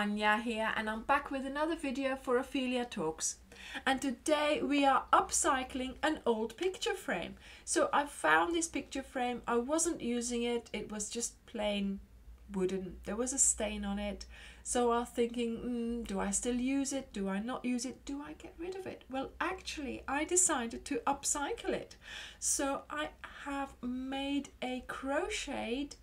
Anya here, and I'm back with another video for Ophelia Talks. And today we are upcycling an old picture frame. So I found this picture frame, I wasn't using it, it was just plain wooden. There was a stain on it. So I was thinking, do I still use it? Do I not use it? Do I get rid of it? Well, actually, I decided to upcycle it. So I have made a crocheted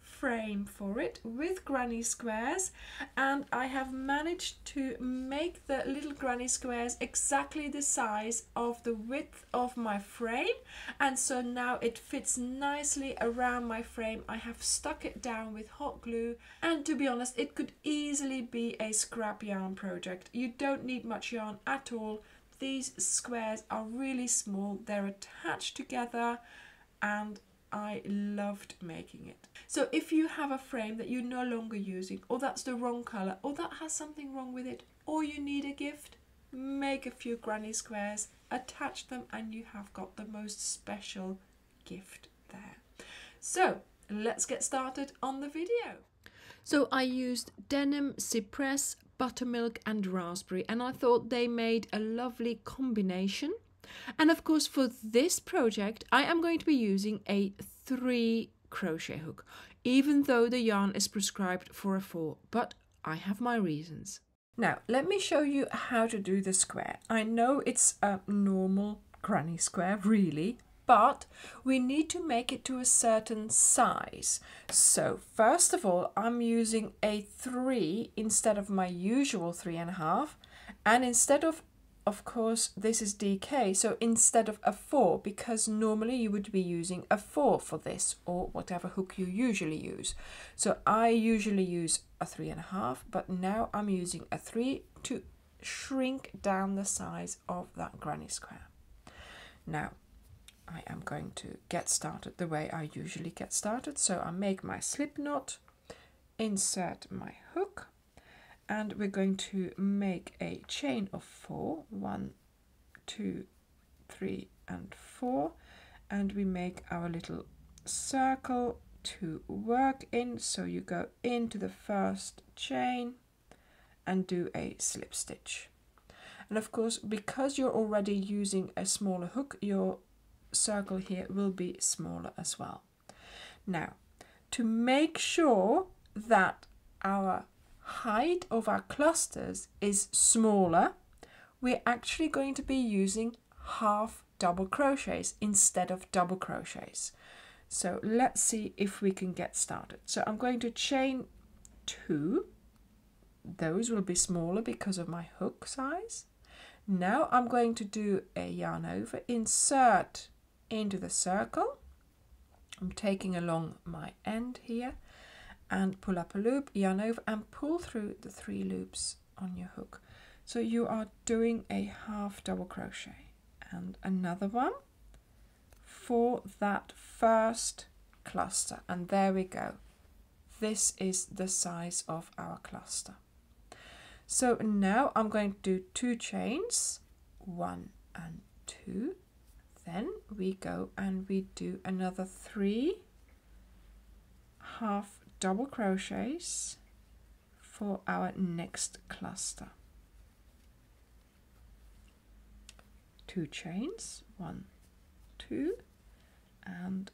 frame for it with granny squares, and I have managed to make the little granny squares exactly the size of the width of my frame, and so now it fits nicely around my frame. I have stuck it down with hot glue, and to be honest, it could easily be a scrap yarn project. You don't need much yarn at all. These squares are really small, they're attached together, and I loved making it. So if you have a frame that you're no longer using, or that's the wrong colour, or that has something wrong with it, or you need a gift, make a few granny squares, attach them, and you have got the most special gift there. So let's get started on the video. So I used denim, cypress, buttermilk and raspberry, and I thought they made a lovely combination. And of course, for this project I am going to be using a 3 crochet hook, even though the yarn is prescribed for a 4, but I have my reasons. Now let me show you how to do the square. I know it's a normal granny square really, but we need to make it to a certain size. So first of all, I'm using a 3 instead of my usual 3.5, and instead of course, this is DK, so instead of a 4, because normally you would be using a 4 for this, or whatever hook you usually use. So I usually use a 3.5, but now I'm using a 3 to shrink down the size of that granny square. Now, I am going to get started the way I usually get started. So I make my slip knot, insert my hook, and we're going to make a chain of 4, 1, 2, 3 and 4, and we make our little circle to work in. So you go into the first chain and do a slip stitch, and of course, because you're already using a smaller hook, your circle here will be smaller as well. Now, to make sure that our height of our clusters is smaller, we're actually going to be using half double crochets instead of double crochets. So let's see if we can get started. So I'm going to chain 2. Those will be smaller because of my hook size. Now I'm going to do a yarn over, insert into the circle. I'm taking along my end here, and pull up a loop, yarn over, and pull through the 3 loops on your hook. So you are doing a half double crochet and another one for that first cluster, and there we go. This is the size of our cluster. So now I'm going to do 2 chains, 1 and 2, then we go and we do another 3 half double crochets for our next cluster. 2 chains, 1, 2, and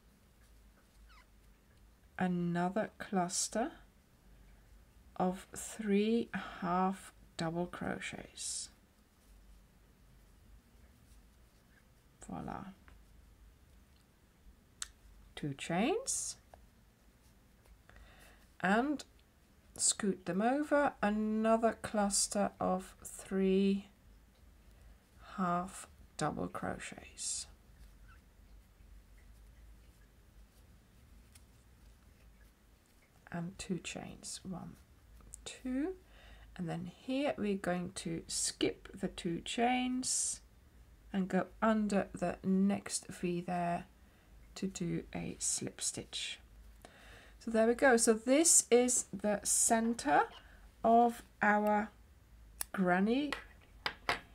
another cluster of 3 half double crochets. Voila. 2 chains, and scoot them over, another cluster of 3 half double crochets. And 2 chains, 1, 2, and then here we're going to skip the 2 chains and go under the next V there to do a slip stitch. So there we go. So this is the center of our granny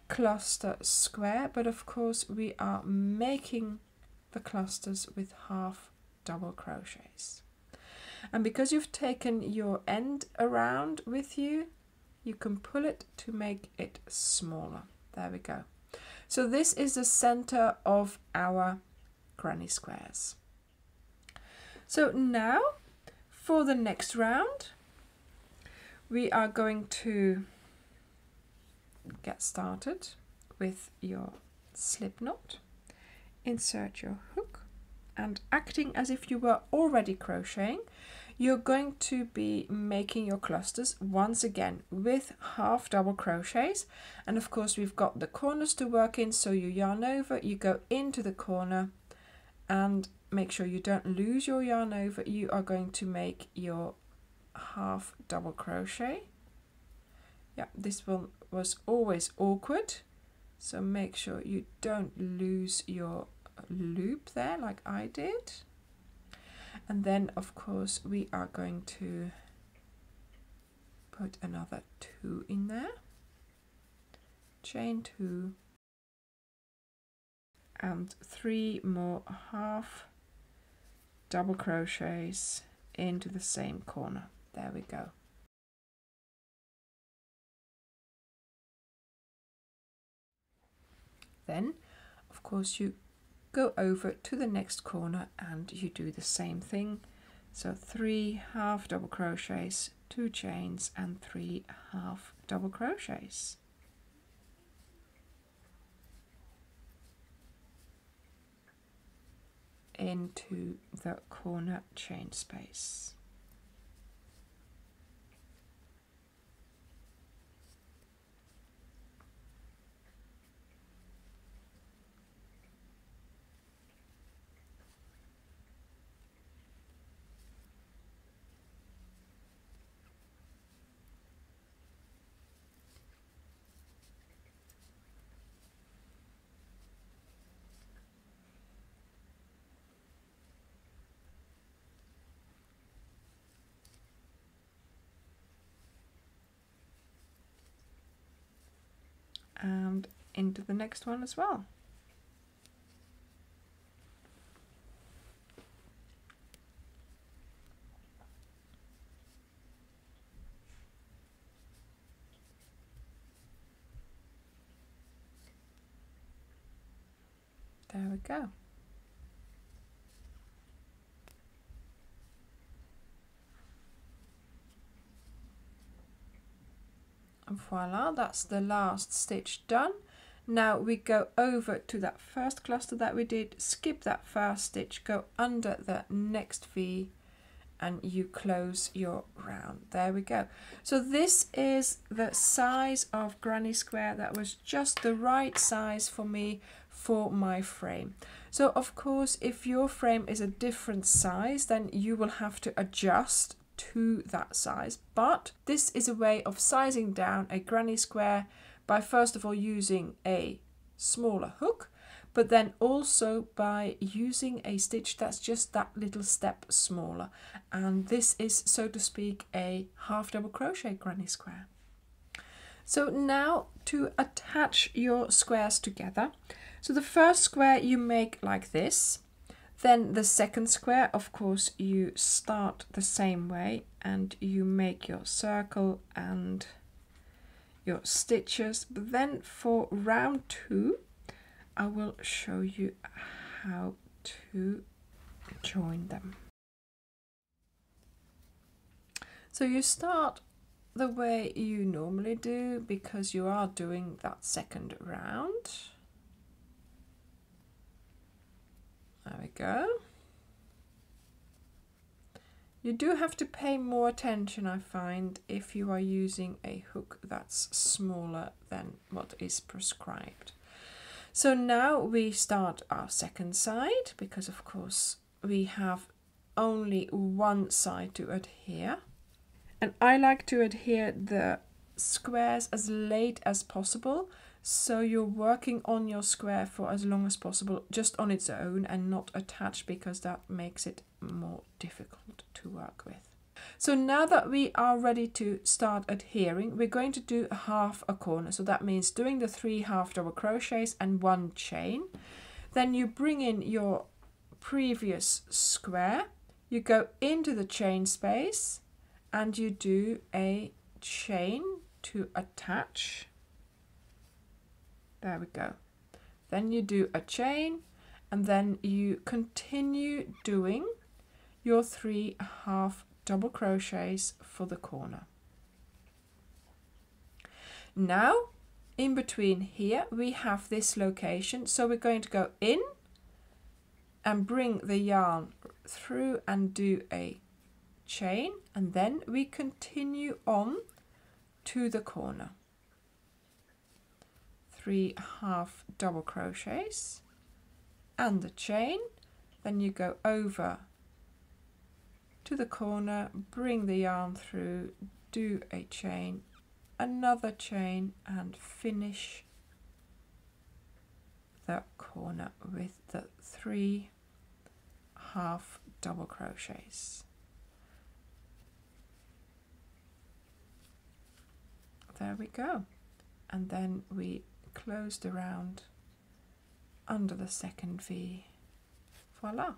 cluster square, but of course we are making the clusters with half double crochets. And because you've taken your end around with you, you can pull it to make it smaller. There we go. So this is the center of our granny squares. So now for the next round, we are going to get started with your slip knot. Insert your hook, and acting as if you were already crocheting, you're going to be making your clusters once again with half double crochets. And of course we've got the corners to work in, so you yarn over, you go into the corner, and make sure you don't lose your yarn over. You are going to make your half double crochet. Yeah, this one was always awkward, so make sure you don't lose your loop there like I did. And then of course we are going to put another 2 in there, chain 2, and 3 more half double crochets into the same corner. There we go. Then of course you go over to the next corner and you do the same thing. So 3 half double crochets, 2 chains, and 3 half double crochets. Into the corner chain space. And into the next one as well. There we go. And voila, that's the last stitch done. Now we go over to that first cluster that we did, skip that first stitch, go under the next V, and you close your round. There we go. So this is the size of granny square that was just the right size for me for my frame. So of course if your frame is a different size, then you will have to adjust to that size, but this is a way of sizing down a granny square by first of all using a smaller hook, but then also by using a stitch that's just that little step smaller. And this is, so to speak, a half double crochet granny square. So now to attach your squares together. So the first square you make like this. Then the second square, of course, you start the same way and you make your circle and your stitches. But then for round 2, I will show you how to join them. So you start the way you normally do because you are doing that second round. There we go. You do have to pay more attention, I find, if you are using a hook that's smaller than what is prescribed. So now we start our second side because of course we have only one side to adhere. And I like to adhere the squares as late as possible. So you're working on your square for as long as possible, just on its own and not attached, because that makes it more difficult to work with. So now that we are ready to start adhering, we're going to do half a corner. So that means doing the 3 half double crochets and 1 chain. Then you bring in your previous square, you go into the chain space and you do a chain to attach. There we go. Then you do a chain, and then you continue doing your 3 half double crochets for the corner. Now in between here we have this location, so we're going to go in and bring the yarn through and do a chain, and then we continue on to the corner. 3 half double crochets and the chain, then you go over to the corner, bring the yarn through, do a chain, another chain, and finish the corner with the 3 half double crochets. There we go, and then we close the round under the second V. Voila!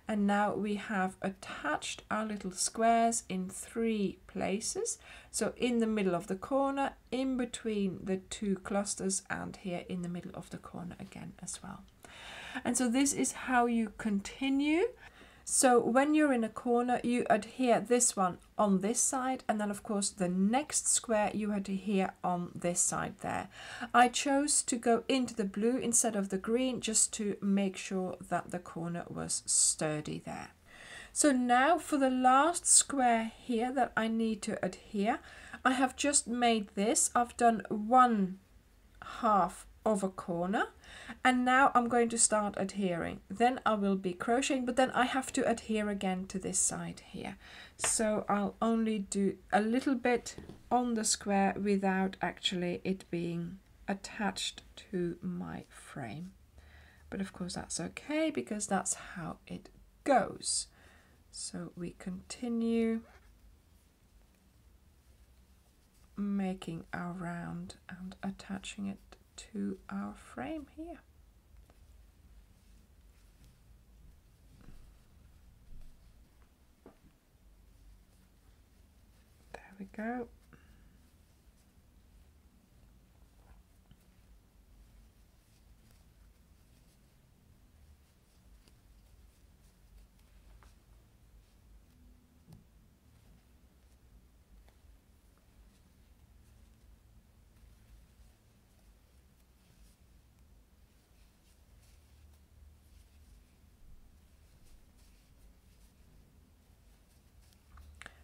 And now we have attached our little squares in 3 places, so in the middle of the corner, in between the 2 clusters, and here in the middle of the corner again as well. And so this is how you continue. So when you're in a corner, you adhere this one on this side, and then of course the next square you adhere on this side there. I chose to go into the blue instead of the green just to make sure that the corner was sturdy there. So now for the last square here that I need to adhere, I have just made this. I've done 1 half of a corner, and now I'm going to start adhering. Then I will be crocheting, but then I have to adhere again to this side here. So I'll only do a little bit on the square without actually it being attached to my frame. But of course that's okay, because that's how it goes. So we continue making our round and attaching it to our frame here. There we go.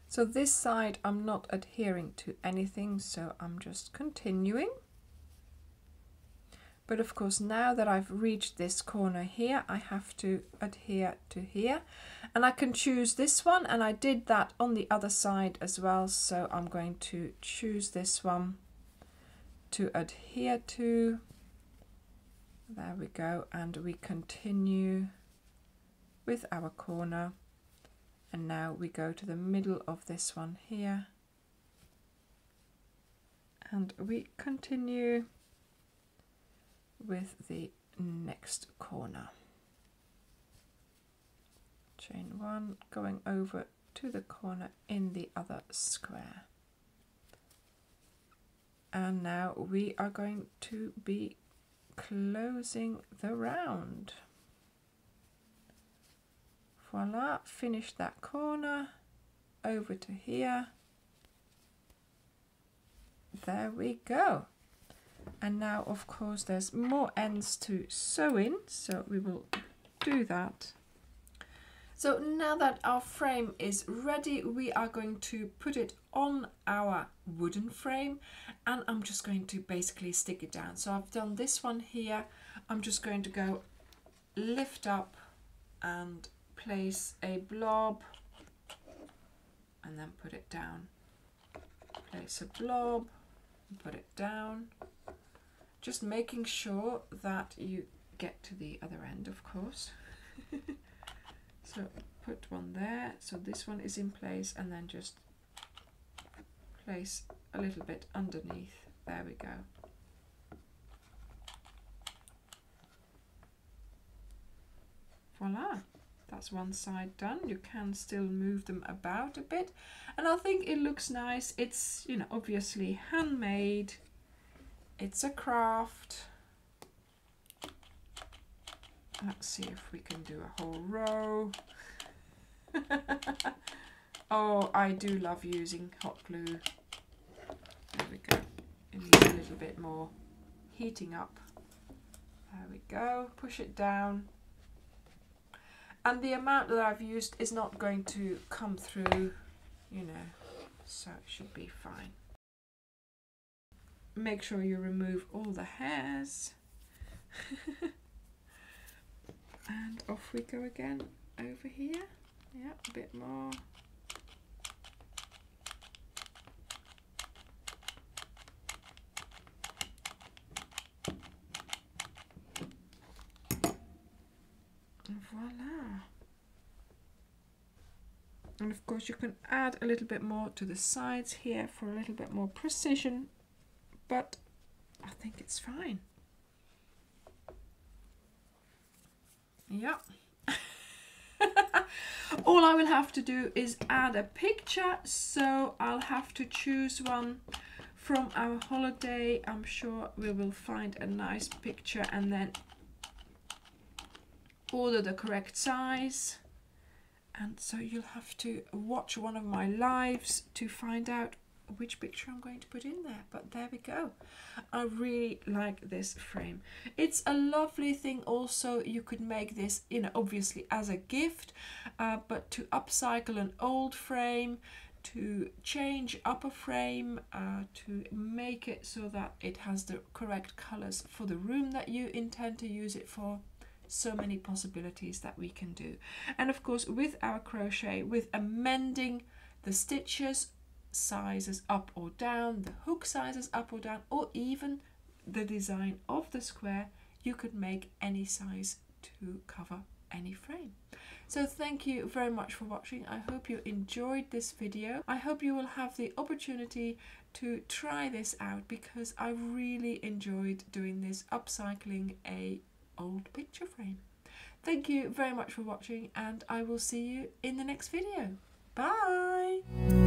So this side I'm not adhering to anything, so I'm just continuing. But of course now that I've reached this corner here, I have to adhere to here, and I can choose this one, and I did that on the other side as well, so I'm going to choose this one to adhere to. There we go, and we continue with our corner. And now we go to the middle of this one here, and we continue with the next corner. Chain 1, going over to the corner in the other square. And now we are going to be closing the round. Voila, finish that corner, over to here. There we go. And now of course there's more ends to sew in, so we will do that. So now that our frame is ready, we are going to put it on our wooden frame, and I'm just going to basically stick it down. So I've done this one here. I'm just going to go lift up and place a blob, and then put it down. Place a blob and put it down. Just making sure that you get to the other end, of course. So put one there, so this one is in place, and then just place a little bit underneath. There we go. Voila. That's one side done. You can still move them about a bit, and I think it looks nice. It's, you know, obviously handmade. It's a craft. Let's see if we can do a whole row. Oh, I do love using hot glue. There we go. It needs a little bit more heating up. There we go. Push it down. And the amount that I've used is not going to come through, you know, so it should be fine. Make sure you remove all the hairs. And off we go again over here. Yeah, a bit more. Voila. And of course you can add a little bit more to the sides here for a little bit more precision, but I think it's fine. Yeah. All I will have to do is add a picture, so I'll have to choose one from our holiday. I'm sure we will find a nice picture and then order the correct size. And so you'll have to watch one of my lives to find out which picture I'm going to put in there. But there we go. I really like this frame. It's a lovely thing also. You could make this, you know, obviously as a gift, but to upcycle an old frame, to change up a frame, to make it so that it has the correct colors for the room that you intend to use it for. So many possibilities that we can do. And of course with our crochet, with amending the stitches sizes up or down, the hook sizes up or down, or even the design of the square, you could make any size to cover any frame. So thank you very much for watching. I hope you enjoyed this video. I hope you will have the opportunity to try this out, because I really enjoyed doing this, upcycling a old picture frame. Thank you very much for watching, and I will see you in the next video. Bye!